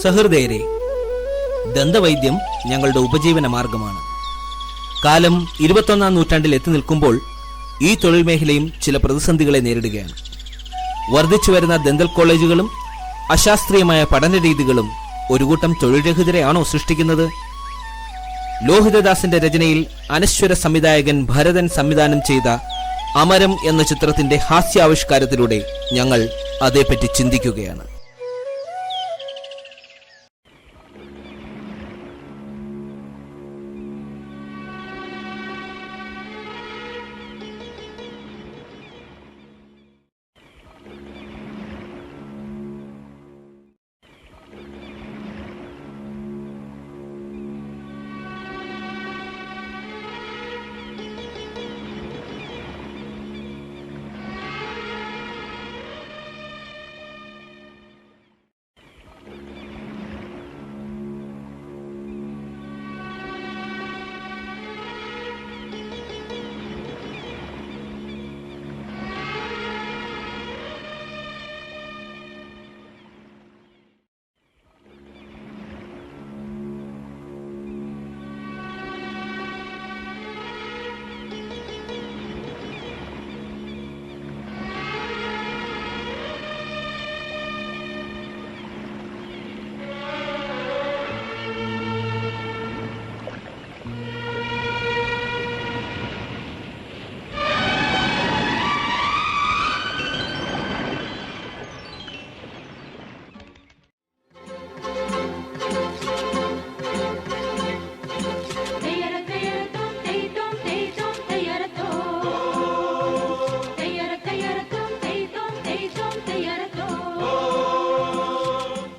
സഹൃദയരെ, ദന്തവൈദ്യം ഞങ്ങളുടെ ഉപജീവന മാർഗമാണ്. കാലം 21-ാം നൂറ്റാണ്ടിൽ എത്തി നിൽക്കുമ്പോൾ ഈ തൊഴിൽ മേഖലയും ചില പ്രതിസന്ധികളെ നേരിടുകയാണ്. വർദ്ധിച്ചു വരുന്ന ദന്തൽ കോളേജുകളും അശാസ്ത്രീയമായ പഠന രീതികളും ഒരു കൂട്ടം തൊഴിൽരഹിതരെയാണോ സൃഷ്ടിക്കുന്നത്? ലോഹിതദാസിന്റെ രചനയിൽ അനശ്വര സംവിധായകൻ ഭരതൻ സംവിധാനം ചെയ്ത അമരം എന്ന ചിത്രത്തിന്റെ ഹാസ്യാവിഷ്കാരത്തിലൂടെ ഞങ്ങൾ അതേപ്പറ്റി ചിന്തിക്കുകയാണ്.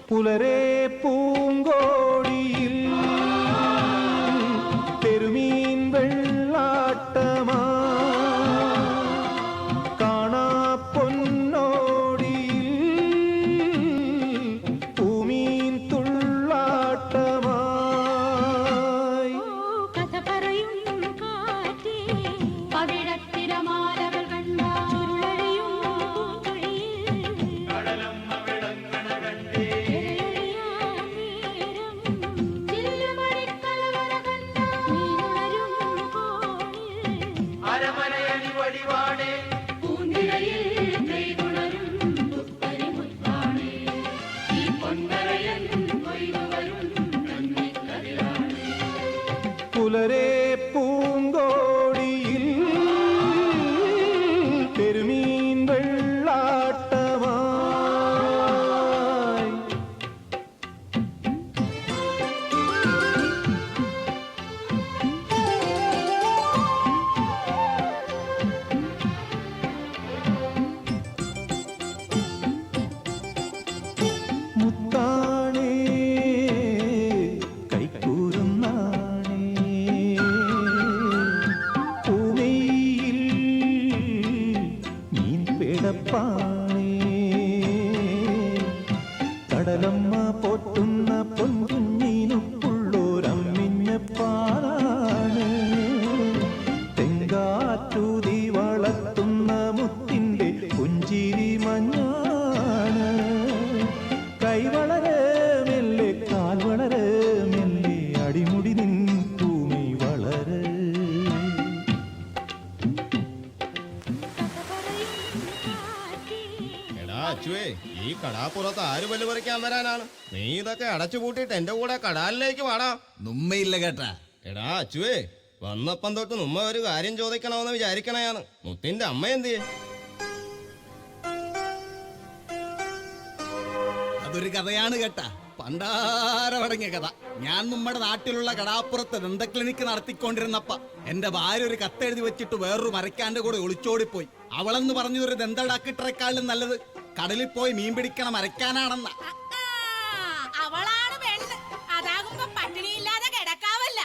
പുലരെ പൂങ്കോടിയിൽ തെരുമീൻ വെള്ളാട്ടമാ കാണാ പൊന്നോടിയിൽ പൂമീൻ തുള്ളാട്ടമായി കഥ പറയും കാറ്റേ പവിഴത്തിരമാലകൾ കണ്ട ചുരുളഴിയും പുലരെ പൂങ്കോടിയിൽ തെരുമീൻ വെള്ളാട്ടമായി മുത്താണേ കൈക്കൂരുന്നാണേ പൂമയിൽ മീൻ പേടപ്പാണേ കടലമ്മ പോറ്റുന്ന പൊൻകുഞ്ഞിനുള്ളോരമ്മിഞ്ഞപ്പാണ് തെങ്കാറ്റൂതി വളർത്തുന്ന മുത്തിൻ്റെ പുഞ്ചിരി മഞ്ഞാണ് കൈ വളരെ മെല്ലെ കാൽ വളരെ മെല്ലെ അടിമുടി നിൻ ഭൂമി വളരെ എടാ അച്ചുവേ, ഈ കടാപ്പുറത്ത് ആര് പല്ല് പറിക്കാൻ വരാനാണ്? നീ ഇതൊക്കെ അടച്ചു പൂട്ടിയിട്ട് എന്റെ കൂടെ കടാലിലേക്ക് വാടാ. നുമ്മയില്ല കേട്ടാ. എടാ അച്ചുവേ, വന്നപ്പം തൊട്ട് നമ്മ ഒരു കാര്യം ചോദിക്കണമെന്ന് വിചാരിക്കണയാണ്. മുത്തിന്റെ അമ്മ എന്തിയെ? അതൊരു കഥയാണ് കേട്ടാ, പണ്ടാരമടങ്ങിയ കഥ. ഞാൻ നമ്മുടെ നാട്ടിലുള്ള കടാപ്പുറത്ത് ദന്ത ക്ലിനിക്ക് നടത്തിക്കൊണ്ടിരുന്നപ്പ എന്റെ ഭാര്യ ഒരു കത്തെഴുതി വെച്ചിട്ട് വേറൊരു മരക്കാന്റെ കൂടെ ഒളിച്ചോടിപ്പോയി. അവളെന്ന് പറഞ്ഞതൊരു ദന്ത ഡാക്ടറെക്കാളും നല്ലത് കടലിൽ പോയി മീൻ പിടിക്കണ മരക്കാനാണെന്ന. അവളാണ് വേണ്ടത്. അതാകുമ്പോ പട്ടിണിയില്ലാതെ കിടക്കാവല്ല.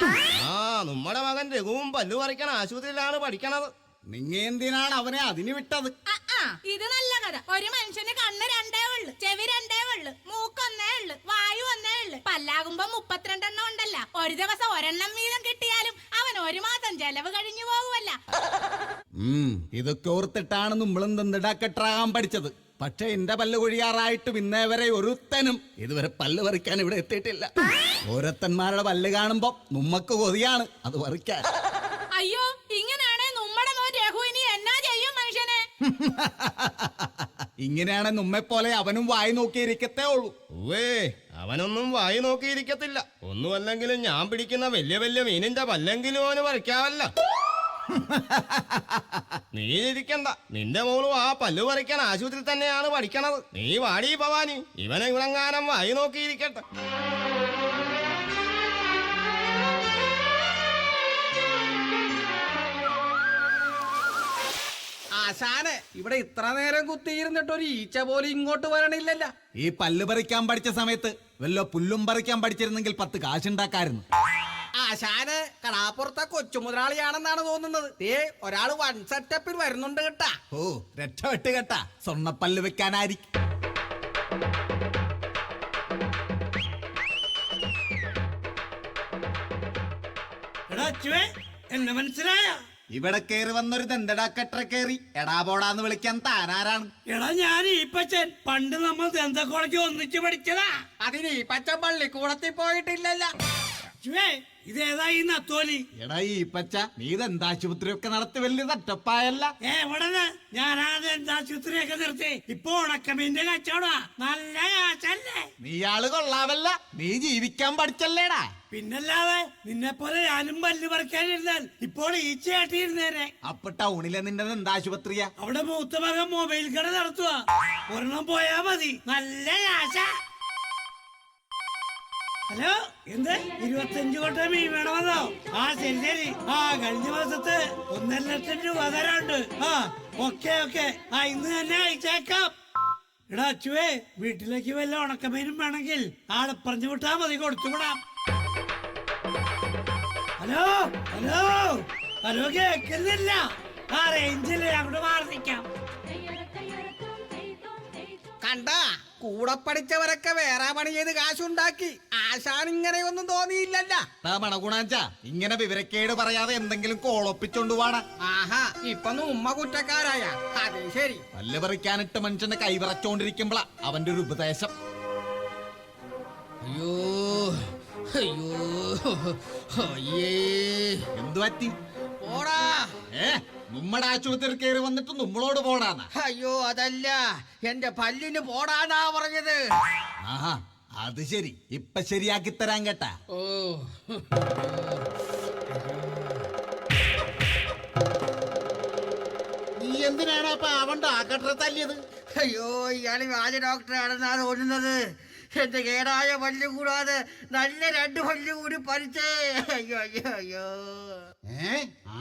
ആ, നമ്മുടെ മകൻ രഘുവും പല്ലു പറിക്കണ ആശുപത്രിയിലാണ് പഠിക്കണത്. നിങ്ങ എന്തിനാണ് അവനെ അതിന് വിട്ടത്? ഇത് നല്ല കഥ. ഒരു മനുഷ്യന് കണ്ണ് രണ്ടേ ഉള്ളു, ചെവി രണ്ടേ ഉള്ളു, മൂക്കൊന്നേ ഉള്ളു, വായു ഒന്നേ ഉള്ളു. പല്ലാകുമ്പോ 32 എണ്ണം ഉണ്ടല്ല. ഒരു ദിവസം ഒരെണ്ണം വീതം കിട്ടിയാലും അവൻ ഒരു മാസം ചെലവ് കഴിഞ്ഞു പോകുമല്ല. ഇതൊക്കെ ഓർത്തിട്ടാണ് നമ്മളും ദന്തഡാക്കട്ടറാകാൻ പഠിച്ചത്. പക്ഷെ എന്റെ പല്ല് കൊഴിയാറായിട്ടും ഇന്നേ വരെ ഒരുത്തനും ഇതുവരെ പല്ല് പറിക്കാൻ ഇവിടെ എത്തിയിട്ടില്ല. ഓരോരുത്തന്മാരുടെ പല്ല് കാണുമ്പോ നമ്മക്ക് കൊതിയാണ് അത് പറിക്കാൻ. അയ്യോ, ഇങ്ങനെയാണേ നമ്മുടെ മോൻ രഘു ഇനി എന്നാ ചെയ്യും മനുഷ്യനെ? ഇങ്ങനെയാണ് നമ്മെ പോലെ അവനും വായി നോക്കിയിരിക്കത്തേ ഉള്ളൂ. ഉവ്വേ, അവനൊന്നും വായി നോക്കിയിരിക്കത്തില്ല. ഒന്നുമല്ലെങ്കിലും ഞാൻ പിടിക്കുന്ന വലിയ വലിയ മീനിന്റെ പല്ലെങ്കിലും അവന് പറിക്കാവല്ല. നീ ഇരിക്കണ്ട, നിന്റെ മോളും ആ പല്ലു പറിക്കാൻ ആശുപത്രി തന്നെയാണ് പഠിക്കണത്. നീ വാടി ഭവാനി, ഇവനെ ഇവിടെങ്ങാനം വായി നോക്കിയിരിക്കട്ടെ. ആശാനെ, ഇവിടെ ഇത്ര നേരം കുത്തിയിരുന്നിട്ട് ഒരു ഈച്ച പോലും ഇങ്ങോട്ട് വരണില്ലല്ല. ഈ പല്ല് പറിക്കാൻ പഠിച്ച സമയത്ത് വല്ല പുല്ലും പറിക്കാൻ പഠിച്ചിരുന്നെങ്കിൽ 10 കാശുണ്ടാക്കായിരുന്നു. ആശാന് കടാപ്പുറത്തെ കൊച്ചു മുതലാളിയാണെന്നാണ് തോന്നുന്നത്. ഒരാള് വൺ സെറ്റപ്പിൽ വരുന്നുണ്ട് കേട്ടാ. ഓ, രക്ഷപ്പെട്ട് കേട്ടാ, സ്വർണ്ണപ്പല്ല് വെക്കാനായിരിക്കും. എന്നെ മനസ്സിലായ? ഇവിടെ കേറി വന്നൊരു ദന്തടാ കെട്ട കേറി എടാ പോടാന്ന് വിളിക്കാൻ താനാരാണ്? എടാ ഞാൻ ഈപ്പച്ചൻ, പണ്ട് നമ്മൾ ദന്തക്കോളേജ് ഒന്നിച്ച് പഠിച്ചതാ. അതിന് ഈ പച്ച പള്ളിക്കൂടത്തിൽ പോയിട്ടില്ലല്ല. ഇതേതാ ഈ നത്തോലി? എടാ ഈ പച്ച, നീ ദന്താശുപത്രി ഒക്കെ നടത്തി വലിയ തട്ടപ്പായല്ല. എവിടെ ഞാനാ ദന്താശുപത്രിയൊക്കെ നിർത്തി. ഇപ്പൊ ഉണക്കമീന്റെ കച്ചവടാ, നല്ല കാശല്ലേ? നീയാള് കൊള്ളാവല്ല, നീ ജീവിക്കാൻ പഠിച്ചല്ലേടാ. പിന്നല്ലാതെ നിന്നെ പോലെ ഞാനും പല്ല് പറിക്കാനിരുന്നാൽ ഇപ്പോൾ ഈച്ചയാട്ടിയിരുന്നേനെ. അപ്പൊ ടൗണിലെ നിന്റെ ദന്താശുപത്രിയാ? അവിടെ മൂത്ത മകൻ മൊബൈൽ കട നടത്തുക. ഒരെണ്ണം പോയാ മതി, നല്ല കാശ. ഹലോ, എന്ത് 25 കൊട്ട മീൻ വേണമെന്നോ? ആ ശരി ശരി. ആ കഴിഞ്ഞ മാസത്തെ 1.5 ലക്ഷം രൂപ തരാണ്ട്. ആ ഓക്കെ ഓക്കെ, ആ ഇന്ന് തന്നെ അയച്ചേക്കാം. എടാ അച്ചുവേ, വീട്ടിലേക്ക് വല്ല ഉണക്കമീനും വേണമെങ്കിൽ ആളെ പറഞ്ഞു വിട്ടാ മതി, കൊടുത്തുവിടാം. ഹലോ ഹലോ ഹലോ, കേൾക്കുന്നില്ല? ആ റേഞ്ചില് അങ്ങോട്ട് മാറിക്കാം. കണ്ട, കൂടെ പഠിച്ചവരൊക്കെ വേറെ പണി ചെയ്ത് കാശുണ്ടാക്കി. ആശാൻ ഇങ്ങനെയൊന്നും തോന്നിയില്ലല്ല. മണഗുണാച്ച, ഇങ്ങനെ വിവരക്കേട് പറയാതെ എന്തെങ്കിലും കോളൊപ്പിച്ചോണ്ട് പോവാടാ. ആഹാ, ഇപ്പൊ ഉമ്മ കുറ്റക്കാരായ? അതെ ശരി. പല്ല് പറിക്കാനിട്ട് മനുഷ്യന്റെ കൈ വിറച്ചോണ്ടിരിക്കുമ്പോളാ അവന്റെ ഒരു ഉപദേശം. അയ്യോ അയ്യോ അയ്യേ, എന്തു പറ്റി? പോടാ. നമ്മുടെ ആശുപത്രി കയറി വന്നിട്ട് നമ്മളോട് പോടാന്നാ? അയ്യോ അതല്ല, എന്റെ പല്ലിന് പോടാനാ പറഞ്ഞത്. ആഹാ, അത് ശരി. ഇപ്പൊ ശരിയാക്കി തരാൻ കേട്ടാ. ഓ, നീ എന്തിനാണ് അപ്പൊ അവന്റെ ആകട്ടെ തല്ലിയത്? അയ്യോ, ഇയാള് വ്യാജ ഡോക്ടറാണെന്നാ തോന്നുന്നത്. എന്റെ കേടായ പല്ല് കൂടാതെ നല്ല 2 പല്ല് കൂടി പറിച്ചേ. അയ്യോ അയ്യോ അയ്യോ.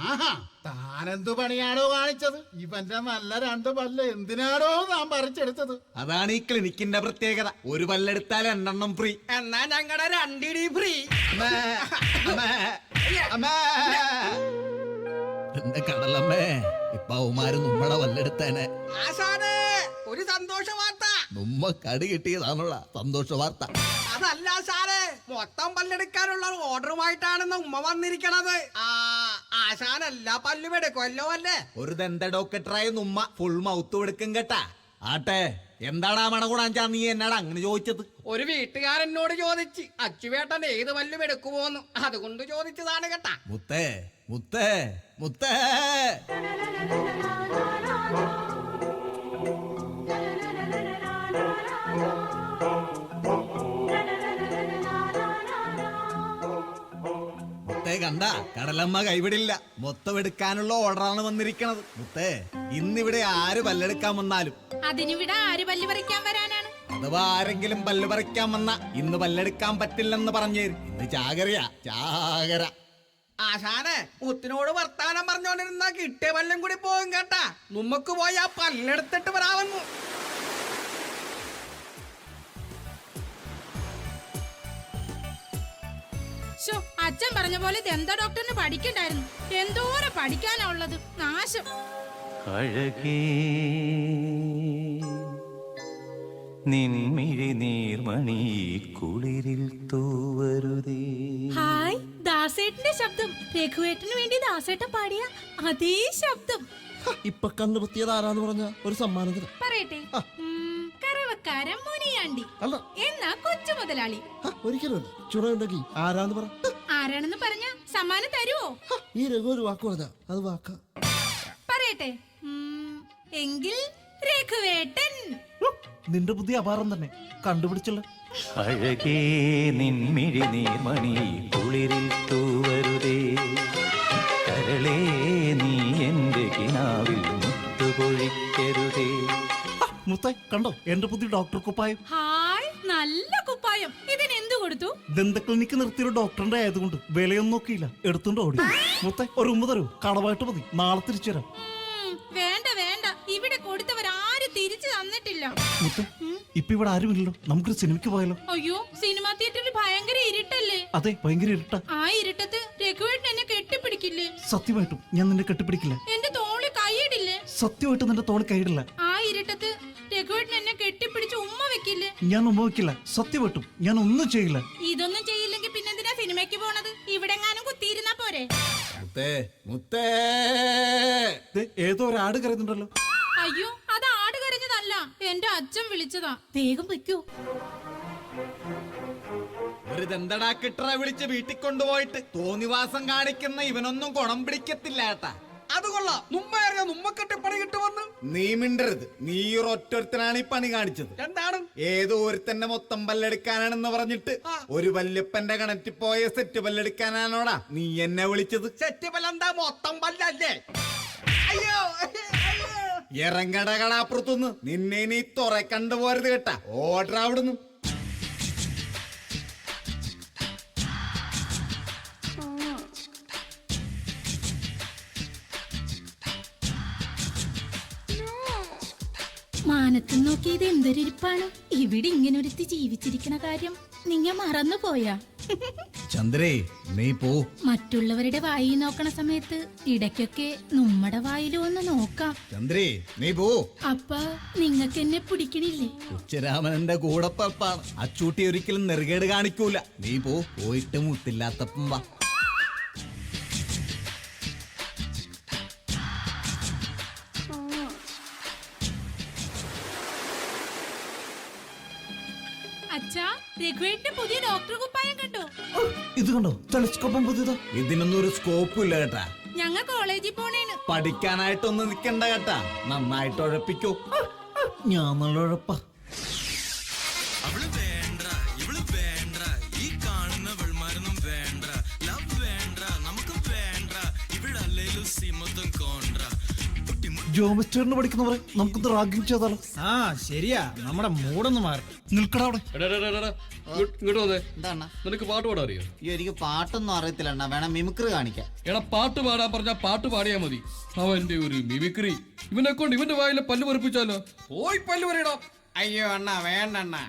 ആഹാ, താനെന്തു പണിയാണോ കാണിച്ചത്? ഇവന്റെ നല്ല 2 പല്ല് എന്തിനാണോ താൻ പറിച്ചെടുത്തത്? അതാണ് ഈ ക്ലിനിക്കിന്റെ പ്രത്യേകത. ഒരു പല്ലെടുത്താൽ 2 എണ്ണം ഫ്രീ. എന്നാ ഞങ്ങളുടെ 2 ഇടി ഫ്രീ. എന്റെ കടലമ്മേ, ഇപ്പൊ അവന്മാര് നമ്മളെ പല്ലെടുത്തേനെ. ആശാനെ, ഒരു സന്തോഷ വാർത്ത. നമ്മ കടി കിട്ടിയതാണുള്ള സന്തോഷ വാർത്ത. അതല്ല ആശാനെ, മൊത്തം പല്ലെടുക്കാനുള്ള ഓർഡറുമായിട്ടാണെന്ന് ഉമ്മ വന്നിരിക്കണത്. ആശാൻ എല്ലാ പല്ലും എടുക്കുമല്ലോ അല്ലേ? ഒരു ദന്ത ഡോക്ടറായ ഉമ്മ ഫുൾ മൗത്ത് എടുക്കും കേട്ടാ. ആട്ടെ, എന്താടാ മണഗുണാഞ്ചാ നീ എന്നാടാ അങ്ങനെ ചോദിച്ചത്? ഒരു വീട്ടുകാരനോട് ചോദിച്ച് അച്ചുവേട്ടൻ ഏത് പല്ലും എടുക്കുമോന്ന്, അതുകൊണ്ട് ചോദിച്ചതാണ് കേട്ടാ. മുത്തേ മുത്തേ മുത്തേ. മുത്തേ കണ്ട, കടലമ്മ കൈവിടില്ല. മൊത്തം എടുക്കാനുള്ള ഓർഡറാണ് വന്നിരിക്കണത്. മുത്തേ, ഇന്നിവിടെ ആര് പല്ലെടുക്കാൻ വന്നാലും, അതിനിവിടെ ആര് പല്ല് പറിക്കാൻ വരാനാണ്? അഥവാ ആരെങ്കിലും പല്ല് പറിക്കാൻ വന്ന ഇന്ന് പല്ലെടുക്കാൻ പറ്റില്ലെന്ന് പറഞ്ഞേര്. ഇന്ന് ചാകരയാ, ചാകര. ആശാനെ, മുത്തിനോട് വർത്താനം പറഞ്ഞോണ്ടിരുന്ന കിട്ടിയ പല്ലും കൂടി പോകും കേട്ടാ. നമുക്ക് പോയി ആ പല്ലെടുത്തിട്ട് വരാവുന്നു. അച്ഛൻ പറഞ്ഞ പോലെ ദന്ത ഡോക്ടറിന് പഠിക്കണ്ടായിരുന്നു. എന്തോരം പഠിക്കാനാ ഉള്ളത്, നാശം. അഴകേ നിൻമിഴി നീർമണി കുളിരിൽ തൂവരുതേ. ഹായ്, ദാസേട്ടന്റെ ശബ്ദം. രഘുവേട്ടന് വേണ്ടി ദാസേട്ടൻ പാടിയ അതേ ശബ്ദം. ഇപ്പൊ കണ്ടുപറ്റിയത് ആരാന്ന് പറഞ്ഞ ഒരു സമ്മാനത്തിന് പറയട്ടെ. കൊട്ടാരക്കരം മുനിയാണ്ടി അല്ല എന്നാ കൊച്ചു മുതലാളി. ഒരിക്കലും ചുണയുണ്ടെങ്കിൽ ആരാന്ന് പറ. ആരാണെന്ന് പറഞ്ഞ സമ്മാനം തരുവോ? ഈ രഘു ഒരു വാക്ക് പറഞ്ഞ അത് വാക്ക പറയട്ടെ. എങ്കിൽ രഘുവേട്ടൻ. നിന്റെ ബുദ്ധി അപാരം തന്നെ, കണ്ടുപിടിച്ചല്ലോ. അഴകേ നിൻമിഴി നീർമണി കുളിരിൽ തൂവരുതേ, കരളേ നീ എന്റെ കിനാവിൽ മുത്തുപൊഴിക്കരുതേ. മുത്തേ കണ്ടോ എന്റെ പുതിയ ഡോക്ടർ കുപ്പായം? ഹായ്, നല്ല കുപ്പായം. ഇതിനെന്തു കൊടുത്തു? ദന്ത ക്ലിനിക്ക് നിർത്തിയൊരു ഡോക്ടറിന്റെ ആയതുകൊണ്ട് വിലയൊന്നും നോക്കിയില്ല, എടുത്തോണ്ട് ഓടി. മുത്തേ ഒരു ഉമ്മ തരൂ, കടവായിട്ട് മതി, നാളെ തിരിച്ചു തരാം. വേണ്ട വേണ്ട, ഇവിടെ കൊടുത്തവരാരും തിരിച്ചു തന്നിട്ടില്ല. മുത്തേ ഇപ്പൊ ഇവിടെ ആരുമില്ലല്ലോ, നമുക്കൊരു സിനിമയ്ക്ക് പോയാലോ? അയ്യോ, സിനിമാ തിയേറ്ററിൽ ഭയങ്കര ഇരുട്ടല്ലേ? അതെ, ഭയങ്കര ഇരുട്ടാ. ആ ഇരുട്ടത്ത് രഘുവേട്ടൻ എന്നെ കെട്ടിപ്പിടിക്കില്ലേ? സത്യമായിട്ടും ഞാൻ നിന്നെ കെട്ടിപ്പിടിക്കില്ല. എന്റെ തോളി കൈയിടില്ലേ? സത്യമായിട്ടും നിന്റെ തോളി കൈയിടില്ല. ആ ഇരുട്ടത്ത് രഘുവേട്ടൻ എന്നെ കെട്ടിപ്പിടിച്ച് ഉമ്മ വെക്കില്ലേ? ഞാൻ ഉമ്മ വെക്കില്ല, സത്യമായിട്ടും ഞാൻ ഒന്നും ചെയ്യില്ല. ഇതൊന്നും ചെയ്യില്ലെങ്കിൽ പിന്നെന്തിനാ സിനിമയ്ക്ക് പോണത്? ഇവിടെങ്ങാനും കുത്തിയിരുന്നാ പോരെ? മുത്തേ മുത്തേ, ദേ, ഏതോ ഒരു ആട് കരയുന്നുണ്ടല്ലോ. അയ്യോ, അത് ആട് കരഞ്ഞതല്ല, എന്റെ അച്ഛൻ വിളിച്ചതാ. വേഗം വെക്കൂ. ഒരു ദന്തടാ കിട്ടറ വിളിച്ച് വീട്ടിൽ കൊണ്ടുപോയിട്ട് തോന്നിവാസം കാണിക്കുന്ന ഇവനൊന്നും കുണം പിടിക്കത്തില്ല ഏട്ടാ. അത് കൊള്ളാം. മുമ്പേറിയ മുമ്മക്കെട്ടി പണി കിട്ടുമെന്ന്. നീ മിണ്ടരുത്, നീ ഒറ്റൊരുത്തനാണ് ഈ പണി കാണിച്ചത്. എന്താണ്? ഏതോ ഒരുത്തന്നെ മൊത്തം പല്ലെടുക്കാനാണെന്ന് പറഞ്ഞിട്ട് ഒരു വല്യപ്പന്റെ കണറ്റി പോയ സെറ്റ് പല്ലെടുക്കാനാണോടാ നീ എന്നെ വിളിച്ചത്? സെറ്റ് പല്ലെന്താ, മൊത്തം പല്ലല്ലേ? അയ്യോ ഇറങ്ങട കടാപ്പുറത്തുനിന്ന്, നിന്നെ നീ തുറ കണ്ടുപോരുത് കേട്ടാ. ഓർഡർ അവിടുന്ന്. മാനത്ത് നോക്കിയത് എന്തൊരിപ്പാണ്. ഇവിടെ ഇങ്ങനെ ഒരുത്തി ജീവിച്ചിരിക്കണ കാര്യം നിങ്ങ മറന്നു പോയാ? ചന്ദ്രേ നീ പോ. മറ്റുള്ളവരുടെ വായി നോക്കണ സമയത്ത് ഇടയ്ക്കൊക്കെ നമ്മുടെ വായിലും ഒന്ന് നോക്കാം. ചന്ദ്രേ നീ പോ. അപ്പ നിങ്ങക്ക് എന്നെ പിടിക്കണില്ലേ? ഉച്ചരാമനന്റെ കൂടപ്പറപ്പാണ്. അച്ചൂട്ടി ഒരിക്കലും നെറുകേട് കാണിക്കൂല. നീ പോ, പോയിട്ട് മുത്തില്ലാത്തപ്പം വാ. അച്ഛാ, രഘുവേട്ടന്റെ പുതിയ ഡോക്ടർ കുപ്പായം കണ്ടോ? ഇത് കണ്ടോ, ടെലിസ്കോപ്പും പുതിയതാ. ഇതിനൊന്നും ഒരു സ്കോപ്പും ഇല്ല കേട്ടാ. ഞങ്ങൾ കോളേജിൽ പോണേന്. പഠിക്കാനായിട്ടൊന്നും നിക്കണ്ട കേട്ടാ, നന്നായിട്ട് ഉഴപ്പിക്കൂ. ഞാൻ നല്ല ഉഴപ്പാ. ജോമിസ്റ്ററിന് പഠിക്കുന്നവരെ നമുക്കൊന്ന് റാഗിങ് ചെയ്താലോ? ആ ശരിയാ, നമ്മുടെ മൂടൊന്ന് മാറി. നിൽക്കടാ അവിടെ. ഇങ്ങോട്ട് വന്നേ. നിനക്ക് പാട്ട് പാടാൻ അറിയോ? എനിക്ക് പാട്ടൊന്നും അറിയത്തില്ല അണ്ണാ, വേണം മിമിക്രി കാണിക്കാം. എടാ, പാട്ട് പാടാൻ പറഞ്ഞാ പാട്ട് പാടിയാ മതി. അവന്റെ ഒരു മിമിക്രി. ഇവനെ കൊണ്ട് ഇവന്റെ വായിലെ പല്ല് പറിപ്പിച്ചാലോ? പോയി പല്ല് പറയടാ. അയ്യോ അണ്ണാ, വേണ്ട അണ്ണാ.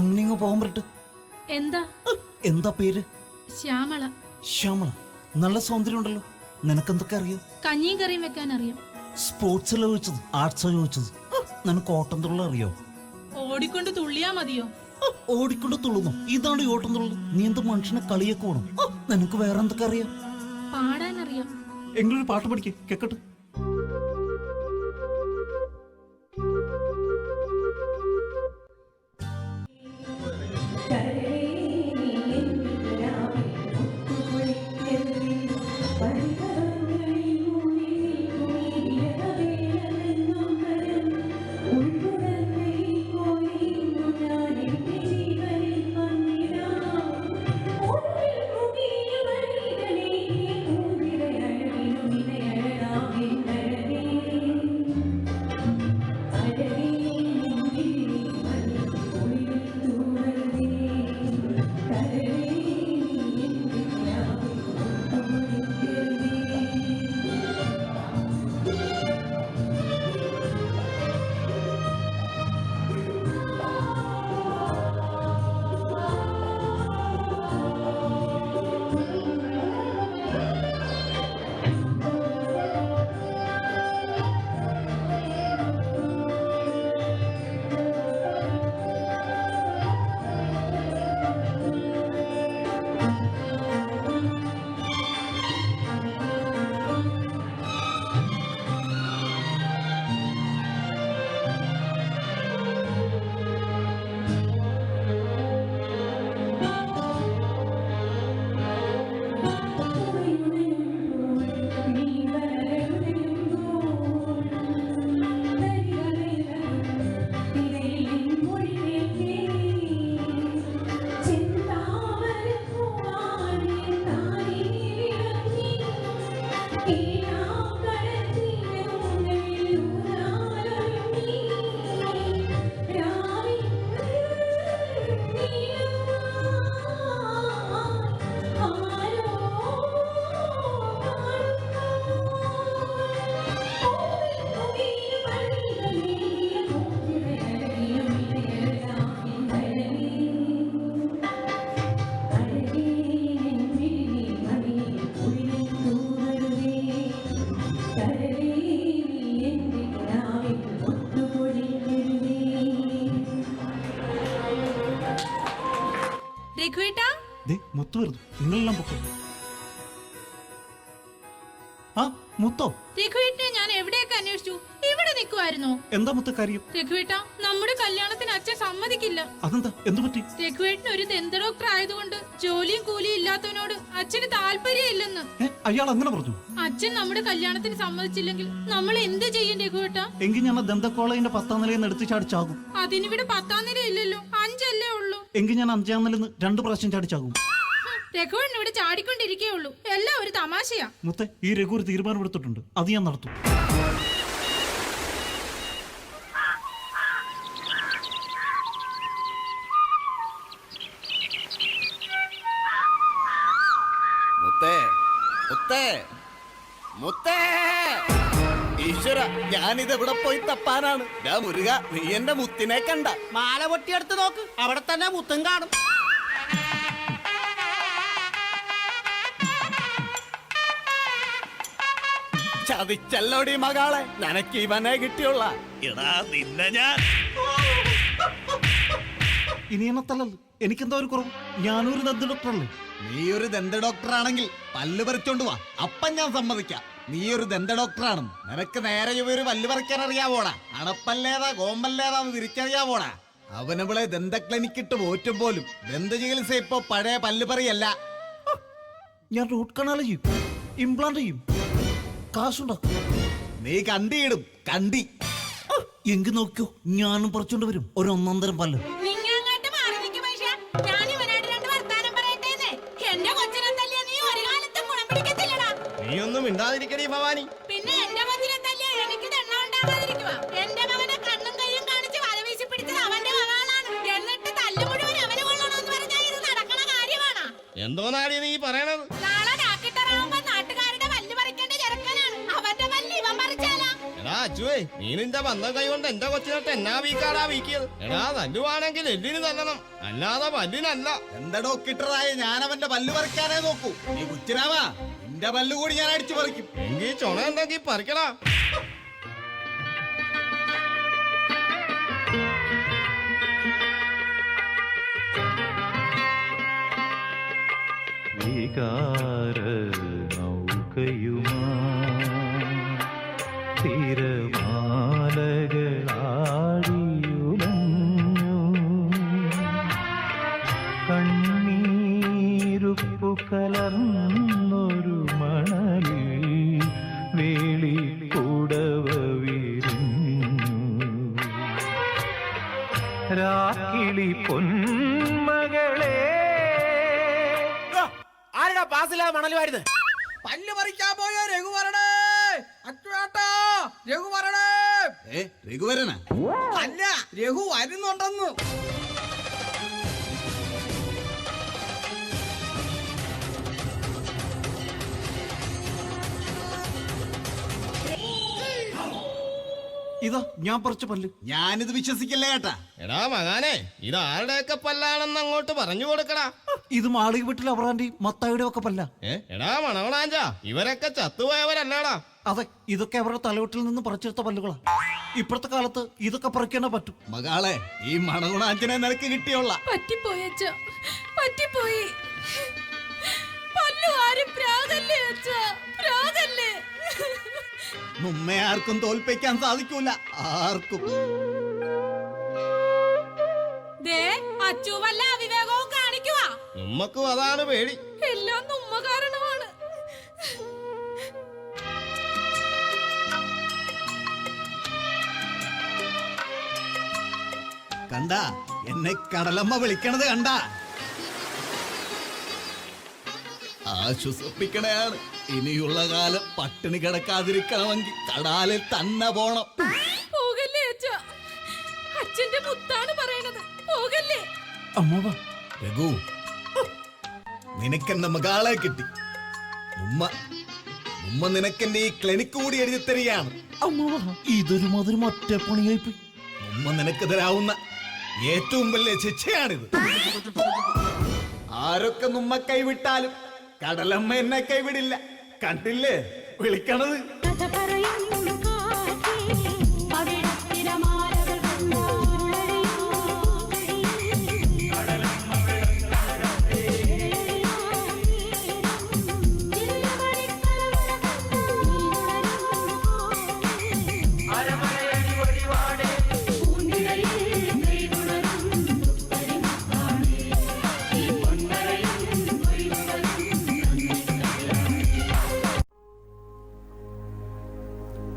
അങ്ങനെ പോകാൻ പറ്റ. എന്താ എന്താ പേര്? ശ്യാമള. ശ്യാമള, നല്ല സൗന്ദര്യം ഉണ്ടല്ലോ. നിനക്കെന്തൊക്കെ അറിയാം? കഞ്ഞിയും കറിയും വെക്കാൻ അറിയാം. സ്പോർട്സിലോ ചോദിച്ചത്, ആർട്സോ ചോദിച്ചത്? നിനക്ക് ഓട്ടം തുള്ളൽ അറിയോ? ഓടിക്കൊണ്ട് തുള്ളിയാ മതിയോ? ഓടിക്കൊണ്ട് തുള്ളുന്നു, ഇതാണ് ഈ ഓട്ടം തുള്ളൽ. നീ എന്ത് മനുഷ്യനെ കളിയൊക്കെ വേണം. നിനക്ക് വേറെ എന്തൊക്കെ അറിയാം? പാടാനറിയാം. എങ്കിലൊരു പാട്ട് പഠിക്കേ, കേക്കട്ടെ. ദേ മുത്തു വരുന്നു, നിങ്ങളെല്ലാം പൊക്കോ. ആ മുത്തോ, രഘുവേട്ടനെ ഞാൻ എവിടെയൊക്കെ അന്വേഷിച്ചു, ഇവിടെ നിൽക്കുമായിരുന്നോ? എന്താ മുത്ത കാര്യം? രഘുവേട്ട, നമ്മുടെ കല്യാണത്തിന് അച്ഛൻ സമ്മതിക്കില്ല. അതെന്താ, എന്തു പറ്റി? രഘുവേട്ടൻ ഒരു ദന്ത ഡോക്ടർ ആയതുകൊണ്ട് ജോലിയും കൂലിയും ഇല്ലാത്തവനോട് അച്ഛന് താല്പര്യമില്ലെന്ന്. അയാൾ അങ്ങനെ പറഞ്ഞു? അച്ഛൻ നമ്മുടെ കല്യാണത്തിന് സമ്മതിച്ചില്ലെങ്കിൽ നമ്മൾ എന്ത് ചെയ്യും രഘുവേട്ട? എങ്കിൽ ഞാൻ ദന്ത കോളേജിന്റെ 10ാം നിലയിൽ നിന്ന് എടുത്ത് ചാടിച്ചാകും. അതിനിവിടെ 10ാം നില ഇല്ലല്ലോ, 5 അല്ലേ ഉള്ളൂ. എങ്കിൽ ഞാൻ 5ാം നിലയിൽ നിന്ന് 2 പ്രാവശ്യം ചാടിച്ചാകും. രഘുവേട്ടൻ ഇവിടെ ചാടിക്കൊണ്ടിരിക്കേ ഉള്ളൂ, എല്ലാം ഒരു തമാശയാ. മുത്തെ, ഈ രഘു ഒരു തീരുമാനമെടുത്തിട്ടുണ്ട്, അത് ഞാൻ നടത്തും. മുത്തേ, മുത്തേ, മുത്തേ! ഈശ്വര, ഞാനിത് എവിടെ പോയി തപ്പാനാണ്? മുരുക, നീ എന്റെ മുത്തിനെ കണ്ട? മാല പൊട്ടിയെടുത്ത് നോക്ക്, അവിടെ തന്നെ മുത്തും കാണും. ചതിച്ചല്ലോടി മകളെ, നിനക്ക് ഇവനെ കിട്ടിയുള്ള. എടാ നിന്നെ ഞാൻ ഇനി എന്നെ തല്ലല്ലോ, എനിക്കെന്താ ഒരു കുറവ്? ഞാനൊരു ദന്ത ഡോക്ടറല്ലേ? നീ ഒരു ദന്ത ഡോക്ടറാണെങ്കിൽ പല്ല് പറിച്ചോണ്ട് വാ, അപ്പം ഞാൻ സമ്മതിക്കാം. നീ ഒരു ദന്ത ഡോക്ടറാണെന്ന്. നിനക്ക് നേരെ ഒരു പല്ല് പറിക്കാൻ അറിയാവോടാ? അണപ്പല്ലേതാ ഗോമ്പല്ലേതാന്ന് തിരിച്ചറിയാവോടാ? അവനവളെ ദന്ത ക്ലിനിക്കിട്ട് പോറ്റും പോലും ദന്ത ചികിത്സ ഇപ്പൊ പഴയ പല്ല് പറയല്ല. ഞാൻ റൂട്ട് കനാൽ ചെയ്യും, ഇംപ്ലാന്റ് ചെയ്യും, കാശുണ്ടാക്കും. നീ കണ്ടിയിടും, കണ്ടി. എങ്കിൽ നോക്കിയോ, ഞാനും പറിച്ചോണ്ട് വരും ഒരു 1 1/2 പല്ല്. നിങ്ങങ്ങോട്ട് മാറി നിൽക്കും മനുഷ്യ, ഞാൻ ഇവനായിട്ട് 2 വർത്താനം പറയട്ടേന്ന്. എന്റെ കൊച്ചിനെ തല്ലിയ നീ ഒരു കാലത്തും ഗുണം പിടിക്കത്തില്ലടാ. നീ ഒന്നും മിണ്ടാതിരിക്കടി ഭവാനി. പിന്നെ എന്റെ കൊച്ചിനെ തല്ലിയ എനിക്ക് ദണ്ണ ഉണ്ടാകാതിരിക്കുവാ. എന്റെ മകനെ കണ്ണും കൈയും കാണിച്ച് വല വീശി പിടിച്ചത് അവന്റെ മകളാണ്. എന്നിട്ട് തല്ലു മുഴുവൻ അവന് കൊള്ളണമെന്ന് പറഞ്ഞാൽ ഇത് നടക്കണ കാര്യമാണോ? എന്തോന്നാടി നീ പറയണത്? നാളെ ഡാക്ടറാവുമ്പോ നാട്ടുകാരുടെ പല്ല് പറിക്കേണ്ട ചെറുക്കനാണ്, അവന്റെ പല്ല് ഇവൻ പറിച്ചാലാ? എടാ അച്ചുവേ, നീ നിന്റെ ബന്ധം കൈകൊണ്ട് എന്റെ കൊച്ചിനോട്ട് എന്നാ വീക്കാടാ വീക്കിയത്? എടാ തല്ലുവാണെങ്കിൽ എല്ലിന് തല്ലണം, അല്ലാതെ പല്ലിനല്ല. എന്താ ഡോക്ടറായ ഞാൻ അവന്റെ പല്ല് പറിക്കാനേ നോക്കൂ. നീ കുച്ചിനാവാ, നിന്റെ പല്ല് കൂടി ഞാൻ അടിച്ചു പറിക്കും. എങ്കിൽ ചുണ ഉണ്ടെങ്കിൽ പറിക്കടാ. വികാര നൗകയുമാ തിരമാലകളാടിയുലഞ്ഞു, കണ്ണീരുപ്പു കലർന്നൊരു മണലിൽ വേളി കൂടവ വിരിഞ്ഞു, രാക്കിളി പൊന്മകളെ. ആരുടെ പാസിലാ മണലുമായിരുന്നു? പല്ല് പറിക്കാൻ പോയ രഘു വരണേ, അച്ചുവേട്ടാ രഘു വരണേ. രഘുവരനാ? അല്ല, രഘു വരുന്നുണ്ടെന്ന്. ഇതാ ഞാൻ പറിച്ച പല്ല്. ഞാനിത് വിശ്വസിക്കില്ല കേട്ടാ. എടാ മകാനെ, ഇത് ആരുടെയൊക്കെ പല്ലാണെന്ന് അങ്ങോട്ട് പറഞ്ഞു കൊടുക്കടാ. ഇത് മാളിക വീട്ടിൽ അവറാന്റെയും മത്തായുടെ ഒക്കെ പല്ല. എടാ മണവണാഞ്ച, ഇവരൊക്കെ ചത്തുപോയവരല്ലാടാ. അതെ, ഇതൊക്കെ അവരുടെ തലവെട്ടിൽ നിന്ന് പറിച്ചെടുത്ത പല്ലുകളാ. ഇപ്പോഴത്തെ കാലത്ത് ഇതൊക്കെ പറിക്കാനേ പറ്റും. മകളെ, ഈ മണഗുണാഞ്ചനെ നിനക്ക് കിട്ടിയുള്ള. പറ്റിപ്പോയി അച്ഛാ, പറ്റിപ്പോയി. പല്ലു ആരും പ്രാഗല്ലേ അച്ഛാ, പ്രാഗല്ലേ. നമ്മെ ആർക്കും തോൽപ്പിക്കാൻ സാധിക്കൂല, ആർക്കും. അച്ചു വല്ല അവിവേകവും കാണിക്കുവാ. നമ്മക്കും അതാണ് പേടി. എല്ലാം നമ്മ കാരണമാണ്. കണ്ട, എന്നെ കടലമ്മ വിളിക്കണത് കണ്ട. ആശ്വസിപ്പിക്കണയാണ്. ഇനിയുള്ള കാലം പട്ടിണി കിടക്കാതിരിക്കണമെങ്കിൽ കടാലിൽ തന്നെ പോണം. പോകല്ലേ അച്ഛാ, അച്ഛന്റെ മുത്താണ് പറയണത്, പോകല്ലേ. അമ്മ രഘു, നിനക്കെന്റെ മകളെ കിട്ടി. ഉമ്മ നിനക്കെന്റെ ഈ ക്ലിനിക്ക് കൂടി എഴുതി തരികയാണ്. ഇതൊരു മാതിരി മറ്റേ പണിയായി പോയി. ഉമ്മ നിനക്ക് തരാവുന്ന ഏറ്റവും വലിയ ശിക്ഷയാണിത്. ആരൊക്കെ നമ്മ കൈവിട്ടാലും കടലമ്മ എന്നെ കൈവിടില്ല. കണ്ടില്ലേ വിളിക്കണത്?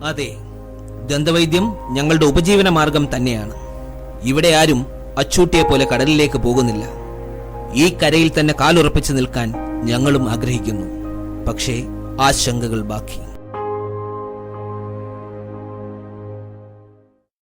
അതെ, ദന്തവൈദ്യം ഞങ്ങളുടെ ഉപജീവന മാർഗം തന്നെയാണ്. ഇവിടെ ആരും അച്ചൂട്ടിയെ പോലെ കടലിലേക്ക് പോകുന്നില്ല. ഈ കരയിൽ തന്നെ കാലുറപ്പിച്ചു നിൽക്കാൻ ഞങ്ങളും ആഗ്രഹിക്കുന്നു. പക്ഷേ ആശങ്കകൾ ബാക്കി.